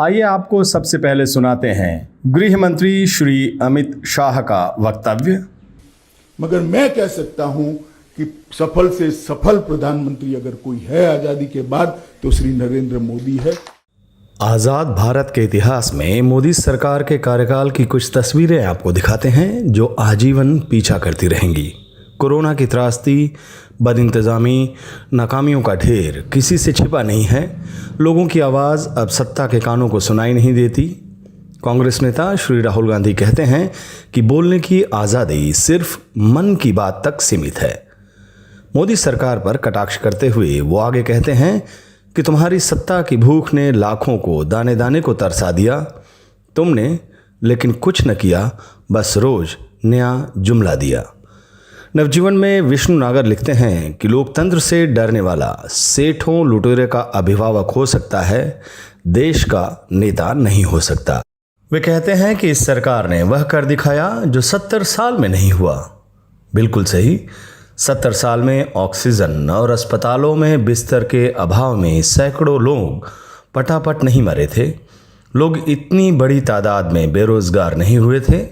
आइए आपको सबसे पहले सुनाते हैं गृह मंत्री श्री अमित शाह का वक्तव्य। मगर मैं कह सकता हूं कि सफल से सफल प्रधानमंत्री अगर कोई है आजादी के बाद तो श्री नरेंद्र मोदी है। आज़ाद भारत के इतिहास में मोदी सरकार के कार्यकाल की कुछ तस्वीरें आपको दिखाते हैं जो आजीवन पीछा करती रहेंगी। कोरोना की त्रासदी, बदइंतजामी, नाकामियों का ढेर किसी से छिपा नहीं है। लोगों की आवाज़ अब सत्ता के कानों को सुनाई नहीं देती। कांग्रेस नेता श्री राहुल गांधी कहते हैं कि बोलने की आज़ादी सिर्फ मन की बात तक सीमित है। मोदी सरकार पर कटाक्ष करते हुए वो आगे कहते हैं कि तुम्हारी सत्ता की भूख ने लाखों को दाने दाने को तरसा दिया। तुमने लेकिन कुछ न किया, बस रोज नया जुमला दिया। नवजीवन में विष्णु नागर लिखते हैं कि लोकतंत्र से डरने वाला सेठों लुटेरे का अभिभावक हो सकता है, देश का नेता नहीं हो सकता। वे कहते हैं कि इस सरकार ने वह कर दिखाया जो 70 साल में नहीं हुआ। बिल्कुल सही। 70 साल में ऑक्सीजन और अस्पतालों में बिस्तर के अभाव में सैकड़ों लोग पटापट नहीं मरे थे। लोग इतनी बड़ी तादाद में बेरोजगार नहीं हुए थे।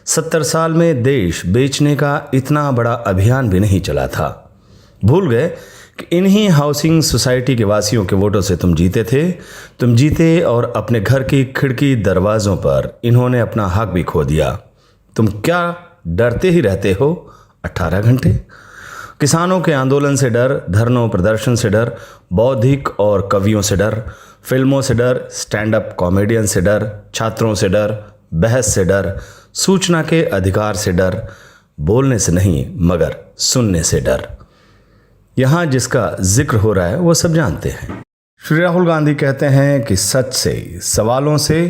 70 साल में देश बेचने का इतना बड़ा अभियान भी नहीं चला था। भूल गए कि इन्हीं हाउसिंग सोसाइटी के वासियों के वोटों से तुम जीते थे। तुम जीते और अपने घर की खिड़की दरवाज़ों पर इन्होंने अपना हक भी खो दिया। तुम क्या डरते ही रहते हो 18 घंटे? किसानों के आंदोलन से डर, धरनों प्रदर्शन से डर, बौद्धिक और कवियों से डर, फिल्मों से डर, स्टैंड अप कॉमेडियन से डर, छात्रों से डर, बहस से डर, सूचना के अधिकार से डर, बोलने से नहीं मगर सुनने से डर। यहाँ जिसका जिक्र हो रहा है वो सब जानते हैं। श्री राहुल गांधी कहते हैं कि सच से, सवालों से,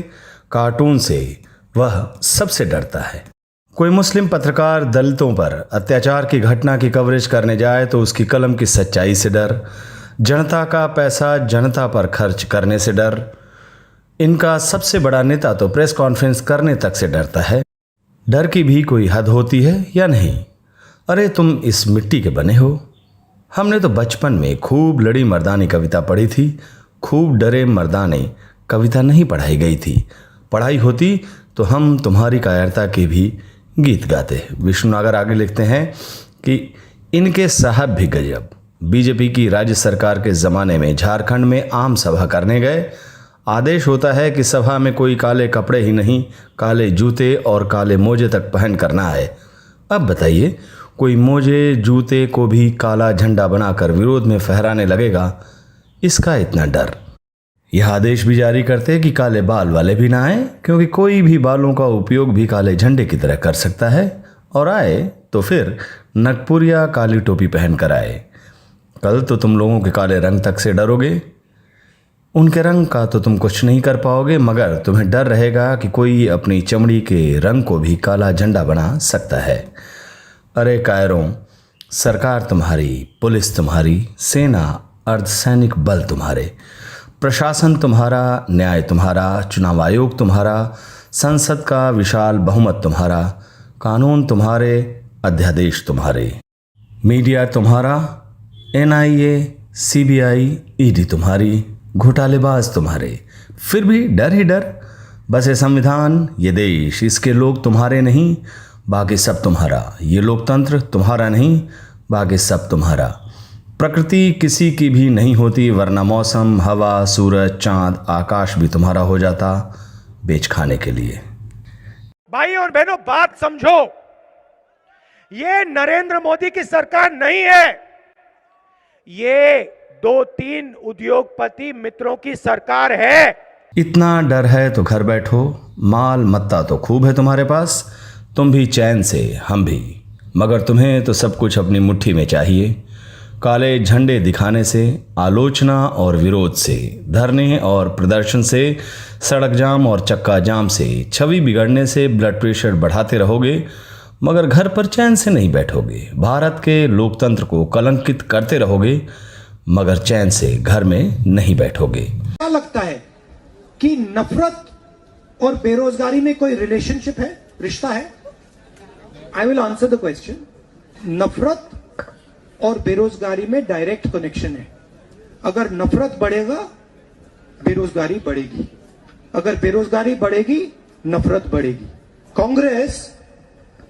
कार्टून से वह सबसे डरता है। कोई मुस्लिम पत्रकार दलितों पर अत्याचार की घटना की कवरेज करने जाए तो उसकी कलम की सच्चाई से डर, जनता का पैसा जनता पर खर्च करने से डर। इनका सबसे बड़ा नेता तो प्रेस कॉन्फ्रेंस करने तक से डरता है। डर की भी कोई हद होती है या नहीं? अरे तुम इस मिट्टी के बने हो। हमने तो बचपन में खूब लड़ी मर्दानी कविता पढ़ी थी। खूब डरे मर्दाने कविता नहीं पढ़ाई गई थी। पढ़ाई होती तो हम तुम्हारी कायरता के भी गीत गाते। विष्णु नागर आगे लिखते हैं कि इनके साहब भी गजब। बीजेपी की राज्य सरकार के ज़माने में झारखंड में आम सभा करने गए। आदेश होता है कि सभा में कोई काले कपड़े ही नहीं, काले जूते और काले मोजे तक पहन करना है। अब बताइए, कोई मोजे जूते को भी काला झंडा बनाकर विरोध में फहराने लगेगा? इसका इतना डर। यह आदेश भी जारी करते कि काले बाल वाले भी ना आए, क्योंकि कोई भी बालों का उपयोग भी काले झंडे की तरह कर सकता है, और आए तो फिर नगपुर या काली टोपी पहन कर आए। कल तो तुम लोगों के काले रंग तक से डरोगे। उनके रंग का तो तुम कुछ नहीं कर पाओगे, मगर तुम्हें डर रहेगा कि कोई अपनी चमड़ी के रंग को भी काला झंडा बना सकता है। अरे कायरों, सरकार तुम्हारी, पुलिस तुम्हारी, सेना अर्धसैनिक बल तुम्हारे, प्रशासन तुम्हारा, न्याय तुम्हारा, चुनाव आयोग तुम्हारा, संसद का विशाल बहुमत तुम्हारा, कानून तुम्हारे, अध्यादेश तुम्हारे, मीडिया तुम्हारा, NIA, CBI, ED तुम्हारी, घोटालेबाज तुम्हारे, फिर भी डर ही डर। बस ये संविधान, ये देश, इसके लोग तुम्हारे नहीं, बाकी सब तुम्हारा। ये लोकतंत्र तुम्हारा नहीं, बाकी सब तुम्हारा। प्रकृति किसी की भी नहीं होती, वरना मौसम, हवा, सूरज, चांद, आकाश भी तुम्हारा हो जाता बेच खाने के लिए। भाई और बहनों, बात समझो, ये नरेंद्र मोदी की सरकार नहीं है, ये 2-3 उद्योगपति मित्रों की सरकार है। इतना डर है तो घर बैठो। माल मत्ता तो खूब है तुम्हारे पास, तुम भी चैन से, हम भी, मगर तुम्हें तो सब कुछ अपनी मुट्ठी में चाहिए। काले झंडे दिखाने से, आलोचना और विरोध से, धरने और प्रदर्शन से, सड़क जाम और चक्का जाम से, छवि बिगड़ने से ब्लड प्रेशर बढ़ाते रहोगे, मगर घर पर चैन से नहीं बैठोगे। भारत के लोकतंत्र को कलंकित करते रहोगे, मगर चैन से घर में नहीं बैठोगे। क्या लगता है कि नफरत और बेरोजगारी में कोई रिलेशनशिप है, रिश्ता है? I will answer the question. नफरत और बेरोजगारी में डायरेक्ट कनेक्शन है। अगर नफरत बढ़ेगा, बेरोजगारी बढ़ेगी। अगर बेरोजगारी बढ़ेगी नफरत बढ़ेगी। कांग्रेस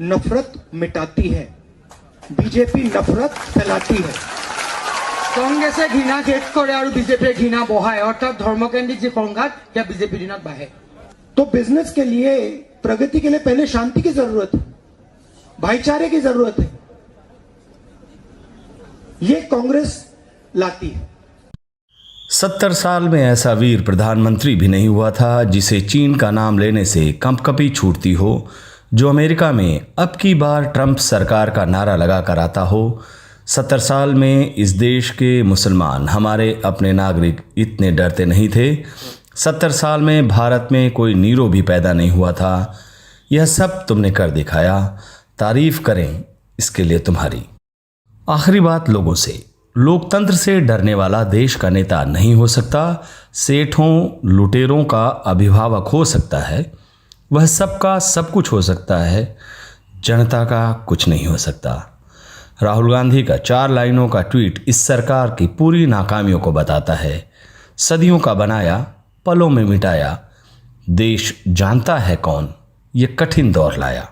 नफरत मिटाती है, बीजेपी नफरत फैलाती है। কংগ্ৰেছে ঘৃণা শেষ কৰে আৰু বিজেপিয়ে ঘৃণা বঢ়ায়, অৰ্থাৎ ধৰ্মকেন্দ্ৰিক যি সংঘাত সেয়া বিজেপিৰ দিনত বাঢ়ে। तो बिजनेस के लिए, प्रगति के लिए पहले शांति की जरूरत है, भाईचारे की जरूरत है। ये कांग्रेस लाती है। 70 साल में ऐसा वीर प्रधानमंत्री भी नहीं हुआ था जिसे चीन का नाम लेने से कंपकपी छूटती हो, जो अमेरिका में अब की बार ट्रंप सरकार का नारा लगा कर आता हो। 70 साल में इस देश के मुसलमान, हमारे अपने नागरिक इतने डरते नहीं थे। 70 साल में भारत में कोई नीरो भी पैदा नहीं हुआ था। यह सब तुमने कर दिखाया, तारीफ करें इसके लिए तुम्हारी। आखिरी बात लोगों से, लोकतंत्र से डरने वाला देश का नेता नहीं हो सकता। सेठों लुटेरों का अभिभावक हो सकता है, वह सबका सब कुछ हो सकता है, जनता का कुछ नहीं हो सकता। राहुल गांधी का 4 लाइनों का ट्वीट इस सरकार की पूरी नाकामियों को बताता है। सदियों का बनाया, पलों में मिटाया, देश जानता है कौन ये कठिन दौर लाया।